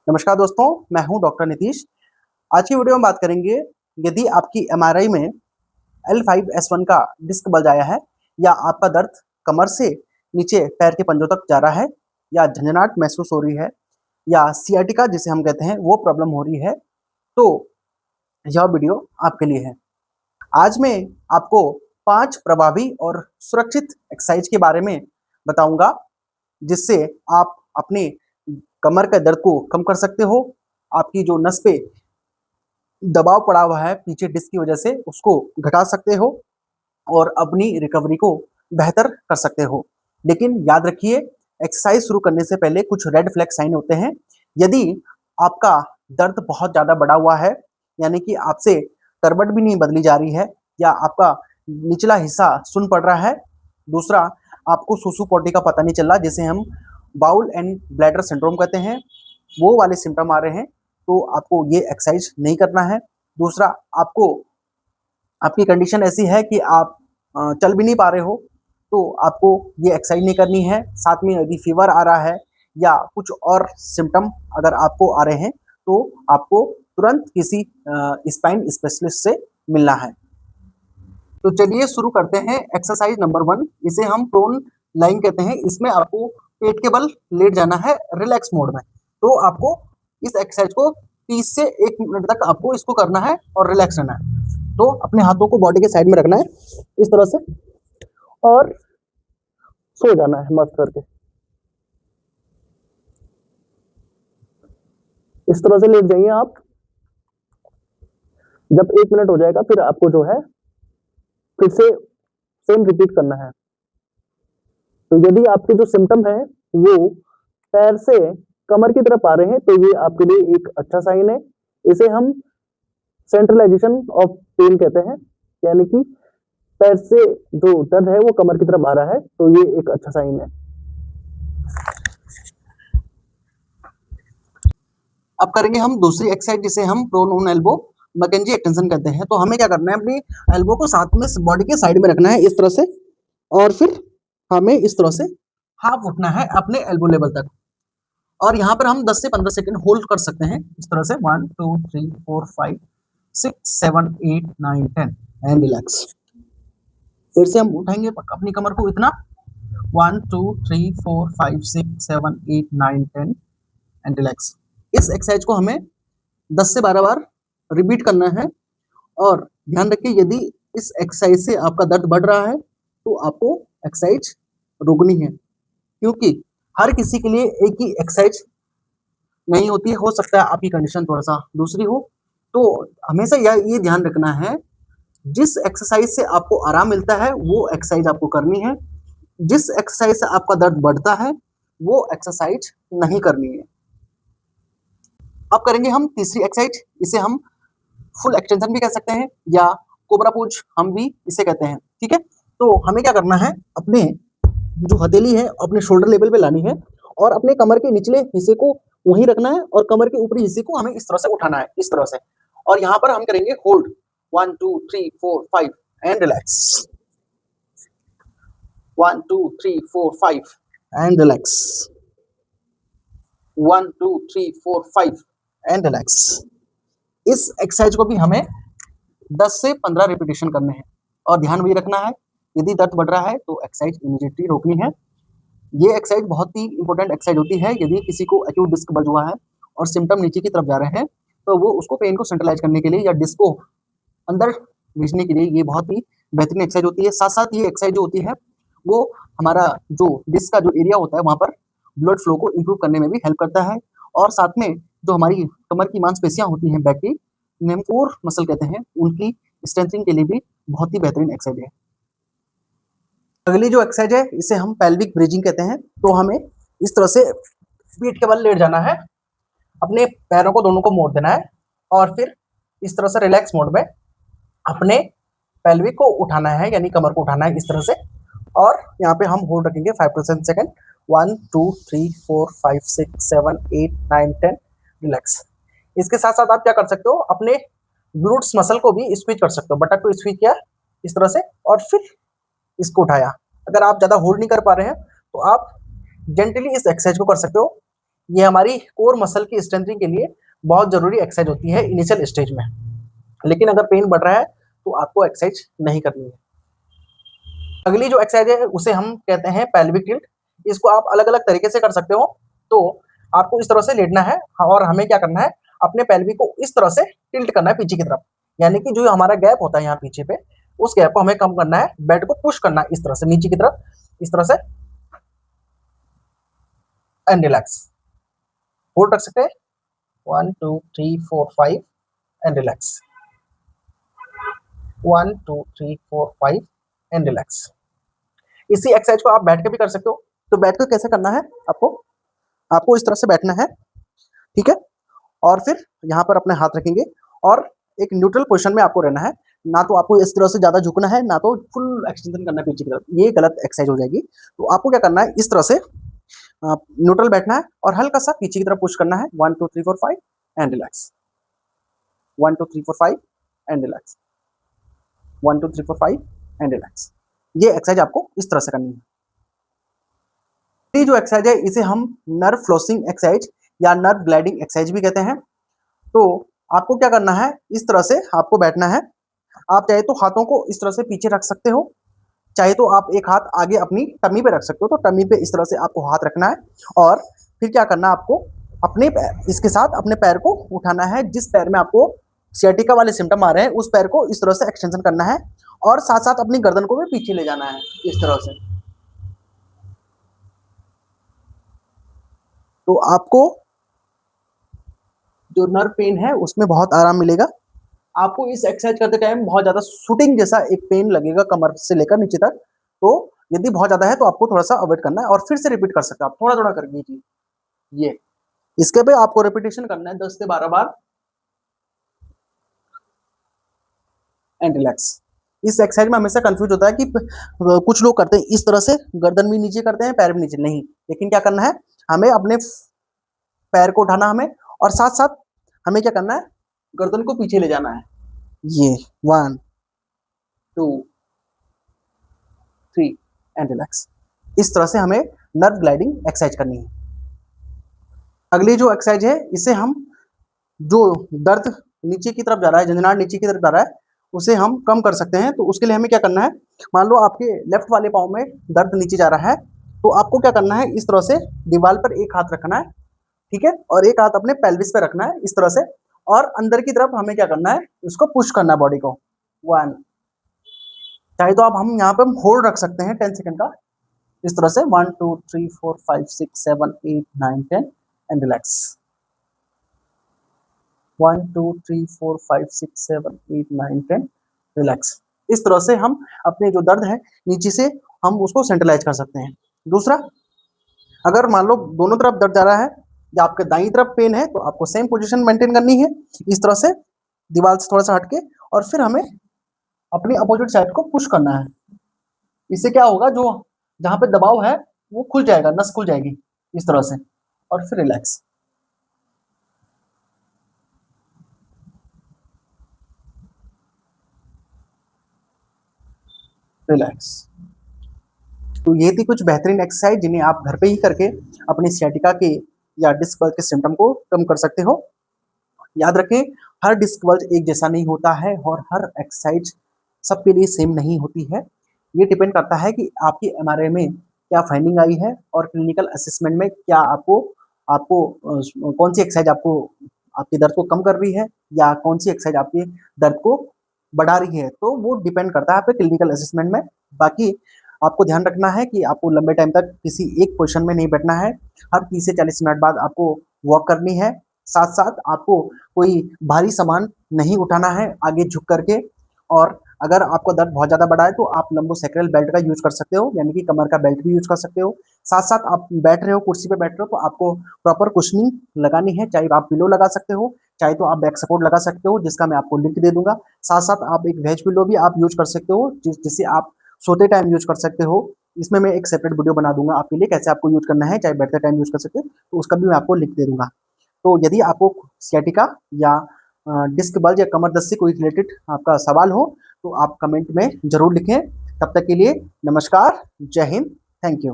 नमस्कार दोस्तों, मैं हूं डॉक्टर नीतीश। आज की वीडियो में बात करेंगे, यदि आपकी एमआरआई में L5-S1 का डिस्क बल्ज आया है या आपका दर्द कमर से नीचे पैर के पंजों तक जा रहा है या झंझनाहट महसूस हो रही है या सियाटिका जिसे हम कहते हैं वो प्रॉब्लम हो रही है, तो यह वीडियो आपके लिए है। आज मैं आपको 5 प्रभावी और सुरक्षित एक्सरसाइज के बारे में बताऊंगा, जिससे आप अपने कमर के दर्द को कम कर सकते हो, आपकी जो नस पे दबाव पड़ा हुआ है पीछे डिस्क की वजह से उसको घटा सकते हो और अपनी रिकवरी को बेहतर कर सकते हो। लेकिन याद रखिए, एक्सरसाइज शुरू करने से पहले कुछ रेड फ्लैग साइन होते हैं। यदि आपका दर्द बहुत ज़्यादा बढ़ा हुआ है, यानी कि आपसे करवट भी नहीं बदली जा रही है या आपका निचला हिस्सा सुन्न पड़ रहा है। दूसरा, आपको सूसू पोटी का पता नहीं चल रहा, जिसे हम बाउल एंड ब्लैडर सिंड्रोम कहते हैं, वो वाले सिम्टम आ रहे हैं, तो आपको ये एक्सरसाइज नहीं करना है। दूसरा, आपको आपकी कंडीशन ऐसी है कि आप चल भी नहीं पा रहे हो, तो आपको ये एक्सरसाइज नहीं करनी है। साथ में यदि फीवर आ रहा है या कुछ और सिम्टम अगर आपको आ रहे हैं, तो आपको तुरंत किसी स्पाइन स्पेशलिस्ट से मिलना है। तो चलिए शुरू करते हैं एक्सरसाइज नंबर 1, इसे हम प्रोन लाइन कहते हैं। इसमें आपको पेट के बल लेट जाना है रिलैक्स मोड में। तो आपको इस एक्सरसाइज को 30 से 1 मिनट तक आपको इसको करना है और रिलैक्स रहना है। तो अपने हाथों को बॉडी के साइड में रखना है इस तरह से और सो जाना है मस्त करके। इस तरह से लेट जाइए आप। जब 1 मिनट हो जाएगा फिर आपको जो है फिर से सेम रिपीट करना है। तो यदि आपके जो सिम्टम है वो पैर से कमर की तरफ आ रहे हैं, तो ये आपके लिए एक अच्छा साइन है। इसे हम सेंट्रलाइजेशन ऑफ पेन कहते हैं, यानी कि पैर से जो दर्द है वो कमर की तरफ आ रहा है, तो ये एक अच्छा साइन है। अब करेंगे हम दूसरी एक्सरसाइज, जिसे हम prone on elbow McKenzie extension कहते हैं। तो हमें क्या करना है, अपनी एल्बो को साथ में बॉडी के साइड में रखना है इस तरह से, और फिर हमें इस तरह से हाफ उठना है अपने एल्बो लेवल तक, और यहाँ पर हम 10 से 15 सेकंड होल्ड कर सकते हैं इस तरह से। 1 2 3 4 5 6 7 8 9 10 एंड रिलैक्स। फिर से हम उठाएंगे अपनी कमर को इतना, 1 2 3 4 5 6 7 8 9 10 एंड रिलैक्स। इस एक्सरसाइज को हमें 10 से 12 बार रिपीट करना है। और ध्यान रखिए, यदि इस एक्सरसाइज से आपका दर्द बढ़ रहा है तो आपको एक्सरसाइज रोकनी है, क्योंकि हर किसी के लिए एक ही एक्सरसाइज नहीं होती है। हो सकता है आपकी कंडीशन थोड़ा सा दूसरी हो, तो हमेशा ये ध्यान रखना है, जिस एक्सरसाइज से आपको आराम मिलता है वो एक्सरसाइज आपको करनी है। जिस एक्सरसाइज से आपका दर्द बढ़ता है वो एक्सरसाइज नहीं करनी है। अब करेंगे हम तीसरी एक्सरसाइज, इसे हम फुल एक्सटेंशन भी कह सकते हैं या कोबरा पोज हम भी इसे कहते हैं। ठीक है, तो हमें क्या करना है, अपने जो हथेली है अपने शोल्डर लेवल पे लानी है और अपने कमर के निचले हिस्से को वहीं रखना है और कमर के ऊपरी हिस्से को हमें इस तरह से उठाना है, इस तरह से। और यहाँ पर हम करेंगे hold 1 2 3 4 5 and relax. 1 2 3 4 5 and relax. 1 2 3 4 5 and relax. इस एक्सरसाइज को भी हमें 10 से 15 रिपीटेशन करने हैं। और ध्यान भी रखना है, यदि दर्द बढ़ रहा है तो एक्सरसाइज इमीडिएटली रोकनी है। ये एक्सरसाइज बहुत ही इंपॉर्टेंट एक्सरसाइज होती है। यदि किसी को एक्यूट डिस्क बल्ज हुआ है और सिम्टम नीचे की तरफ जा रहे हैं, तो वो उसको पेन को सेंट्रलाइज करने के लिए या डिस्क को अंदर भेजने के लिए ये बहुत ही बेहतरीन एक्सरसाइज होती है। साथ साथ ये एक्सरसाइज जो होती है वो हमारा जो डिस्क का जो एरिया होता है वहाँ पर ब्लड फ्लो को इम्प्रूव करने में भी हेल्प करता है। और साथ में जो हमारी कमर की मांसपेशियाँ होती हैं, बैक की, जिन्हें हम कोर मसल कहते हैं, उनकी स्ट्रेंथनिंग के लिए भी बहुत ही बेहतरीन एक्सरसाइज है। अगली जो एक्सरसाइज है इसे हम पेल्विक ब्रिजिंग कहते हैं। तो हमें इस तरह से पीठ के बल लेट जाना है, अपने पैरों को दोनों को मोड़ देना है और फिर इस तरह से रिलैक्स मोड में अपने पेल्विक को उठाना है, यानी कमर को उठाना है इस तरह से। और यहाँ पे हम होल्ड रखेंगे 5 to 10 सेकेंड। 1 2 3 4 5 6 7 8 9 10 रिलैक्स। इसके साथ साथ आप क्या कर सकते हो, अपने ग्लूट्स मसल को भी स्क्वीज कर सकते हो। बटक को स्क्वीज किया इस तरह से और फिर इसको उठाया। अगर आप ज़्यादा होल्ड नहीं कर पा रहे हैं तो आप जेंटली इस एक्सरसाइज को कर सकते हो। ये हमारी कोर मसल की स्ट्रेंथनिंग के लिए बहुत जरूरी एक्सरसाइज होती है इनिशियल स्टेज में। लेकिन अगर पेन बढ़ रहा है तो आपको एक्सरसाइज नहीं करनी है। अगली जो एक्सरसाइज है उसे हम कहते हैं पेल्विक टिल्ट। इसको आप अलग अलग तरीके से कर सकते हो। तो आपको इस तरह से लेटना है और हमें क्या करना है, अपने पेल्विक को इस तरह से टिल्ट करना है पीछे की तरफ, यानी कि जो हमारा गैप होता है यहाँ पीछे पे, उस गैप को हमें कम करना है, बेड को पुश करना है इस तरह से नीचे की तरफ, इस तरह से, एंड रिलैक्स। होल्ड रख सकते हैं 1 2 3 4 5 एंड रिलैक्स, 1 2 3 4 5 एंड रिलैक्स। इसी एक्सरसाइज को आप बैठ के भी कर सकते हो। तो बैठ के कैसे करना है, आपको इस तरह से बैठना है, ठीक है, और फिर यहाँ पर अपने हाथ रखेंगे और एक न्यूट्रल पोजीशन में आपको रहना है। ना तो आपको इस तरह से ज्यादा झुकना है, ना तो फुल एक्सटेंशन करना है पीछे की तरफ, ये गलत एक्सरसाइज हो जाएगी। तो आपको क्या करना है, इस तरह से न्यूट्रल बैठना है और हल्का सा पीछे की तरफ पुश करना है, 1 2 3 4 5 and relax, 1 2 3 4 5 and relax, 1 2 3 4 5 and relax. ये एक्सरसाइज आपको इस तरह से करनी है। ये जो एक्सरसाइज है इसे हम नर्व फ्लोसिंग एक्सरसाइज या नर्व ग्लाइडिंग एक्सरसाइज भी कहते हैं। तो आपको क्या करना है, इस तरह से आपको बैठना है। आप चाहे तो हाथों को इस तरह से पीछे रख सकते हो, चाहे तो आप एक हाथ आगे अपनी टमी पे रख सकते हो। तो टमी पे इस तरह से आपको हाथ रखना है और फिर क्या करना है, आपको अपने इसके साथ अपने पैर को उठाना है। जिस पैर में आपको सियाटिका वाले सिम्टम आ रहे हैं उस पैर को इस तरह से एक्सटेंशन करना है और साथ साथ अपनी गर्दन को भी पीछे ले जाना है इस तरह से। तो आपको जो नर्व पेन है उसमें बहुत आराम मिलेगा। आपको इस एक्सरसाइज करते टाइम बहुत ज्यादा शूटिंग जैसा एक पेन लगेगा कमर से लेकर नीचे तक। तो यदि बहुत ज्यादा है तो आपको थोड़ा सा अवॉइड करना है और फिर से रिपीट कर सकते हैं आप, थोड़ा थोड़ा कर लीजिए। ये इसके पे आपको रिपीटेशन करना है 10 से 12 बार एंड रिलैक्स। इस एक्सरसाइज में हमेशा कंफ्यूज होता है कि कुछ लोग करते हैं इस तरह से, गर्दन भी नीचे करते हैं, पैर भी नीचे, नहीं। लेकिन क्या करना है, हमें अपने पैर को उठाना हमें और साथ साथ हमें क्या करना है, गर्दन को पीछे ले जाना है। ये 1 2 3 एंड रिलैक्स। इस तरह से हमें नर्व ग्लाइडिंग एक्सरसाइज करनी है। अगली जो एक्सरसाइज है इसे हम, जो दर्द नीचे की तरफ जा रहा है, झंझनाहट नीचे की तरफ जा रहा है, उसे हम कम कर सकते हैं। तो उसके लिए हमें क्या करना है, मान लो आपके लेफ्ट वाले पाँव में दर्द नीचे जा रहा है, तो आपको क्या करना है, इस तरह से दीवार पर एक हाथ रखना है, ठीक है, और एक हाथ अपने पेल्विस पे रखना है इस तरह से, और अंदर की तरफ हमें क्या करना है, उसको पुश करना है बॉडी को। 1, चाहे तो आप हम यहाँ पे होल्ड रख सकते हैं 10 सेकंड का इस तरह से, 1 2 3 4 5 6 7 8 9 10 एंड रिलैक्स, 1 2 3 4 5 6 7 8 9 10 रिलैक्स। इस तरह से हम अपने जो दर्द है नीचे से हम उसको सेंट्रलाइज कर सकते हैं। दूसरा, अगर मान लो दोनों तरफ दर्द जा रहा है या आपके दाईं तरफ पेन है, तो आपको सेम पोजीशन मेंटेन करनी है इस तरह से, दीवार से थोड़ा सा हटके, और फिर हमें अपनी अपोजिट साइड को पुश करना है। इससे क्या होगा, जो जहाँ पे दबाव है वो खुल जाएगा, नस खुल जाएगी इस तरह से, और फिर रिलैक्स, रिलैक्स। तो ये थी कुछ बेहतरीन एक्सरसाइज जिन्हें आप घर पे ही करके अपनी सियाटिका के या डिस्क बल्ज के सिम्टम को कम कर सकते हो। याद रखें, हर डिस्क बल्ज एक जैसा नहीं होता है और हर एक्सरसाइज सबके लिए सेम नहीं होती है। ये डिपेंड करता है कि आपकी एमआरआई में क्या फाइंडिंग आई है और क्लिनिकल असेसमेंट में क्या आपको आपको कौन सी एक्सरसाइज आपको आपके दर्द को कम कर रही है या कौन सी एक्सरसाइज आपके दर्द को बढ़ा रही है। तो वो डिपेंड करता है आपके क्लिनिकल असेसमेंट में। बाकी आपको ध्यान रखना है कि आपको लंबे टाइम तक किसी एक पोजीशन में नहीं बैठना है। हर 30 से 40 मिनट बाद आपको वॉक करनी है। साथ साथ आपको कोई भारी सामान नहीं उठाना है आगे झुक करके। और अगर आपका दर्द बहुत ज़्यादा बढ़ा है तो आप लंबोसेक्रल बेल्ट का यूज कर सकते हो, यानी कि कमर का बेल्ट भी यूज कर सकते हो। साथ साथ आप बैठ रहे हो, कुर्सी पे बैठ रहे हो, तो आपको प्रॉपर कुशनिंग लगानी है। चाहे आप पिलो लगा सकते हो, चाहे तो आप बैक सपोर्ट लगा सकते हो, जिसका मैं आपको लिंक दे दूंगा। साथ साथ आप एक वेज पिलो भी आप यूज कर सकते हो, जिससे आप सोते टाइम यूज कर सकते हो। इसमें मैं एक सेपरेट वीडियो बना दूंगा आपके लिए, कैसे आपको यूज करना है, चाहे बैठते टाइम यूज कर सकते हैं, तो उसका भी मैं आपको लिंक दे दूंगा। तो यदि आपको सियाटिका या डिस्क बल्ज या कमर दर्द से कोई रिलेटेड आपका सवाल हो तो आप कमेंट में जरूर लिखें। तब तक के लिए नमस्कार, जय हिंद, थैंक यू।